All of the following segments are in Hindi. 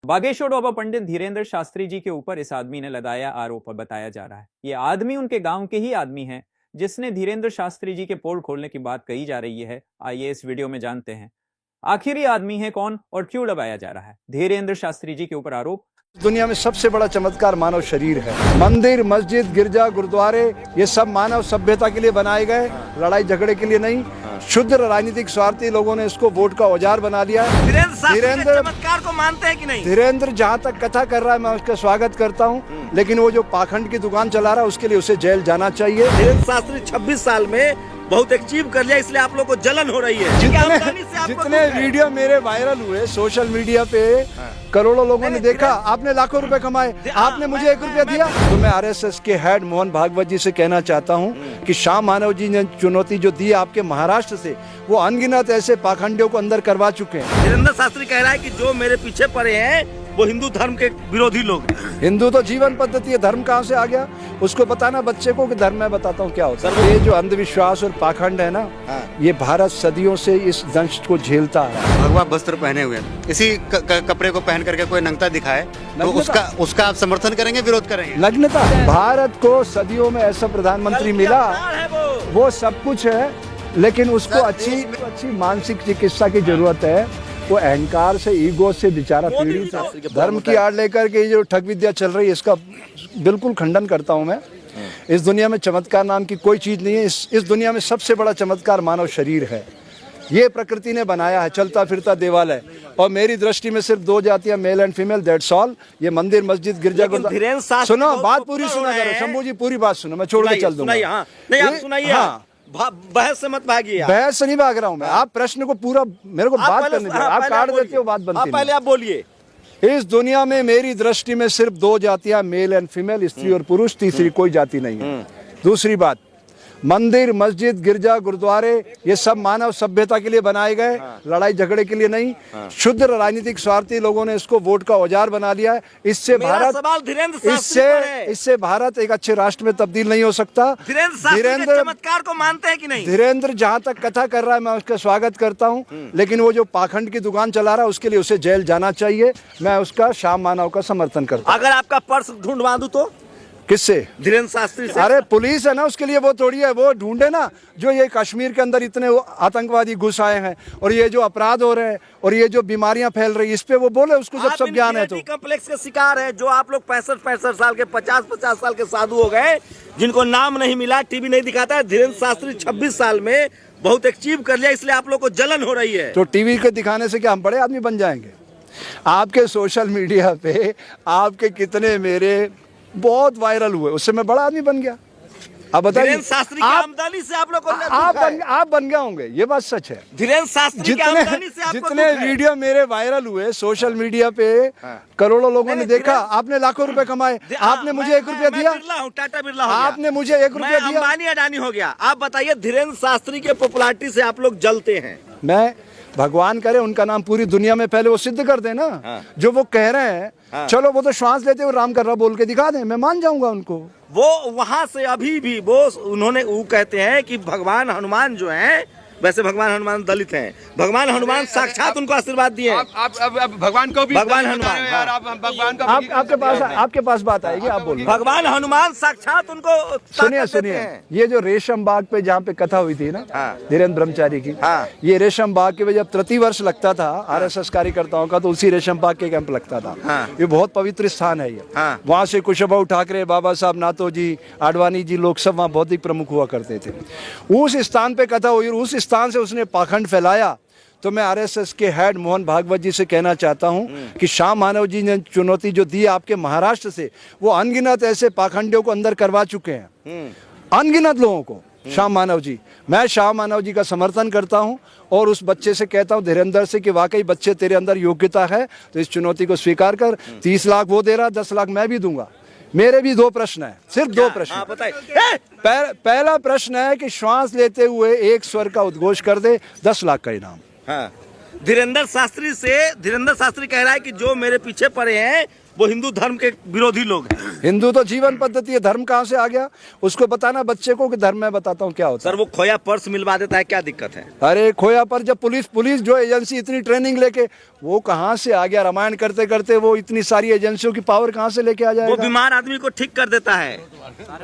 बागेश्वर डोबा पंडित धीरेन्द्र शास्त्री जी के ऊपर इस आदमी ने लगाया आरोप बताया जा रहा है। ये आदमी उनके गांव के ही आदमी है जिसने धीरेन्द्र शास्त्री जी के पोल खोलने की बात कही जा रही है। आइए इस वीडियो में जानते हैं आखिर ये आदमी है कौन और क्यों लगाया जा रहा है धीरेन्द्र शास्त्री जी के ऊपर आरोप। दुनिया में सबसे बड़ा चमत्कार मानव शरीर है। मंदिर, मस्जिद, गिरजा, गुरुद्वारे ये सब मानव सभ्यता के लिए बनाए गए, लड़ाई झगड़े के लिए नहीं। शुद्ध राजनीतिक स्वार्थी लोगों ने इसको वोट का औजार बना लिया है। धीरेन्द्र चमत्कार को मानते हैं कि नहीं? धीरेन्द्र जहाँ तक कथा कर रहा है मैं उसका स्वागत करता हूँ, लेकिन वो जो पाखंड की दुकान चला रहा है उसके लिए उसे जेल जाना चाहिए। धीरेन्द्र शास्त्री 26 साल में बहुत अचीव कर लिया, इसलिए आप लोग को जलन हो रही है। जितने वीडियो मेरे वायरल हुए सोशल मीडिया पे, करोड़ों लोगों ने देखा, आपने लाखों रुपए कमाए, आपने मुझे 1 रुपया दिया। तो मैं आरएसएस के हेड मोहन भागवत जी से कहना चाहता हूँ कि श्याम मानव जी ने चुनौती जो दी आपके महाराष्ट्र से, वो अनगिनत ऐसे पाखंडियों को अंदर करवा चुके हैं। धीरेन्द्र शास्त्री कह रहा है कि जो मेरे पीछे पड़े हैं वो हिंदू धर्म के विरोधी लोग हैं। हिंदू तो जीवन पद्धति है, धर्म कहाँ से आ गया? उसको बताना बच्चे को कि धर्म मैं बताता हूँ क्या होता है। ये जो अंधविश्वास और पाखंड है ना, ये भारत सदियों से इस दंश को झेलता है। भगवा वस्त्र पहने हुए इसी कपड़े को पहन करके कोई नंगता दिखाए तो उसका आप समर्थन करेंगे, विरोध करेंगे? नग्नता। भारत को सदियों में ऐसा प्रधानमंत्री मिला, वो सब कुछ है, लेकिन उसको अच्छी मानसिक चिकित्सा की जरूरत है। वो अहंकार से, ईगो से बेचारा पीड़ित है। धर्म की आड़ लेकर के जो ठग विद्या चल रही है इसका बिल्कुल खंडन करता हूँ मैं। इस दुनिया में चमत्कार नाम की कोई चीज नहीं है। इस दुनिया में सबसे बड़ा चमत्कार मानव शरीर है। ये प्रकृति ने बनाया है, चलता फिरता देवालय। और मेरी दृष्टि में सिर्फ 2 जातियां, male and female, that's all. ये मंदिर, मस्जिद, गिरजा, गुरुद्वारा। सुनो, बात पूरी सुना करो शंभू जी, पूरी बात सुनो, मैं छोड़ के चल दूंगा। हाँ, बहस से मत भागिए। बहस से नहीं भाग रहा हूँ मैं, आप प्रश्न को पूरा मेरे को बात करने दीजिए। आप काट देते हो, बात बनती नहीं। पहले आप बोलिए। इस दुनिया में मेरी दृष्टि में सिर्फ 2 जातियां, मेल एंड फीमेल, स्त्री और पुरुष, तीसरी कोई जाति नहीं है। दूसरी बात, मंदिर, मस्जिद, गिरजा, गुरुद्वारे ये सब मानव सभ्यता के लिए बनाए गए, लड़ाई झगड़े के लिए नहीं। शुद्ध राजनीतिक स्वार्थी लोगों ने इसको वोट का औजार बना लिया है। इससे भारत एक अच्छे राष्ट्र में तब्दील नहीं हो सकता। धीरेन्द्र चमत्कार को मानते हैं कि नहीं? धीरेन्द्र जहाँ तक कथा कर रहा है मैं उसका स्वागत करता हूँ, लेकिन वो जो पाखंड की दुकान चला रहा है उसके लिए उसे जेल जाना चाहिए। मैं उसका श्याम मानव का समर्थन करता हूँ। अगर आपका पर्स ढूंढवा दूं तो? किससे? धीरेन्द्र शास्त्री से। अरे पुलिस है ना, उसके लिए वो थोड़ी है। वो ढूंढे ना, जो ये कश्मीर के अंदर इतने आतंकवादी घुस आए हैं और ये जो अपराध हो रहे हैं और ये जो बीमारियां फैल रही है, इस पे वो बोले, उसको जब सब ज्ञान है। तो कॉम्प्लेक्स के शिकार है जो आप लोग 65 साल के, 50 साल के साधु हो गए, जिनको नाम नहीं मिला, टीवी नहीं दिखाता है। धीरेन्द्र शास्त्री 26 साल में बहुत अचीव कर लिया, इसलिए आप लोग को जलन हो रही है। तो टीवी के दिखाने से क्या हम बड़े आदमी बन जाएंगे? आपके सोशल मीडिया पे आपके कितने मेरे बहुत वायरल हुए, उससे मैं बड़ा आदमी बन गया। अब बताइए, शास्त्री की आमदनी से आप लोग को आप बन गए होंगे, ये बात सच है। धीरेन्द्र शास्त्री की आमदनी से जितने वीडियो मेरे वायरल हुए सोशल मीडिया पे, करोड़ों लोगों ने देखा, आपने लाखों रुपए कमाए, आपने मुझे 1 रुपया दिया। टाटा बिरला, आपने मुझे 1 रुपया दिया। अंबानी अडानी हो गया। आप बताइए, धीरेन्द्र शास्त्री के पॉपुलैरिटी से आप लोग जलते हैं। मैं भगवान करे उनका नाम पूरी दुनिया में पहले वो सिद्ध कर दे ना। जो वो कह रहे हैं, चलो वो तो श्वास लेते हुए राम कर रहा बोल के दिखा दें, मैं मान जाऊंगा उनको। वो वहां से अभी भी वो कहते हैं कि भगवान हनुमान जो हैं, वैसे भगवान हनुमान दलित हैं, भगवान हनुमान साक्षात उनको आशीर्वाद दिए। आप भगवान को भी, भगवान हनुमान यार, आप भगवान का आपके पास बात आएगी, आप बोलिए। भगवान हनुमान साक्षात उनको सुनिए, ये जो रेशम बाग पे जहाँ पे कथा हुई थी ना, धीरेन्द्र ब्रह्मचारी की, ये रेशम बाग के जब प्रतिवर्ष लगता था आरएसएस कार्यकर्ताओं का, तो उसी रेशम बाग के कैंप लगता था। ये बहुत पवित्र स्थान है। ये वहाँ से कुशाभाऊ ठाकरे, बाबा साहब नाथोजी, आडवाणी जी, लोग सब वहाँ बौद्धिक प्रमुख हुआ करते थे। उस स्थान पे कथा हुई, उस स्थान से उसने पाखंड फैलाया। तो मैं आरएसएस के हेड मोहन भागवत जी से कहना चाहता हूं कि श्याम मानव जी ने चुनौती जो दी आपके महाराष्ट्र से, वो अनगिनत ऐसे पाखंडियों को अंदर करवा चुके हैं, अनगिनत लोगों को। श्याम मानव जी, मैं श्याम मानव जी का समर्थन करता हूं और उस बच्चे से कहता हूं, धीरेन्द्र से, कि वाकई बच्चे तेरे अंदर योग्यता है तो इस चुनौती को स्वीकार कर। 30 लाख वो दे रहा, 10 लाख मैं भी दूंगा। मेरे भी 2 प्रश्न है, सिर्फ 2 प्रश्न। पहला प्रश्न है कि श्वास लेते हुए एक स्वर का उद्घोष कर दे, 10 लाख का इनाम। धीरेन्द्र शास्त्री कह रहा है कि जो मेरे पीछे पड़े हैं वो हिंदू धर्म के विरोधी लोग हैं। हिंदू तो जीवन पद्धति है, धर्म कहाँ से आ गया? उसको बताना बच्चे को कि धर्म मैं बताता हूँ क्या होता है। सर वो खोया पर्स मिलवा देता है, क्या दिक्कत है? अरे खोया पर जब पुलिस जो एजेंसी इतनी ट्रेनिंग लेके, वो कहाँ से आ गया? रामायण करते करते वो इतनी सारी एजेंसियों की पावर कहाँ से लेके आ वो जाएगा? बीमार आदमी को ठीक कर देता है,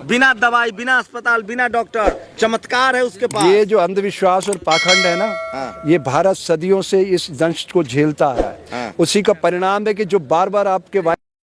बिना दवाई, बिना अस्पताल, बिना डॉक्टर। चमत्कार है उसके पास। ये जो अंधविश्वास और पाखंड है ना, ये भारत सदियों से इस दंश को झेलता है। उसी का परिणाम है कि जो बार बार आपके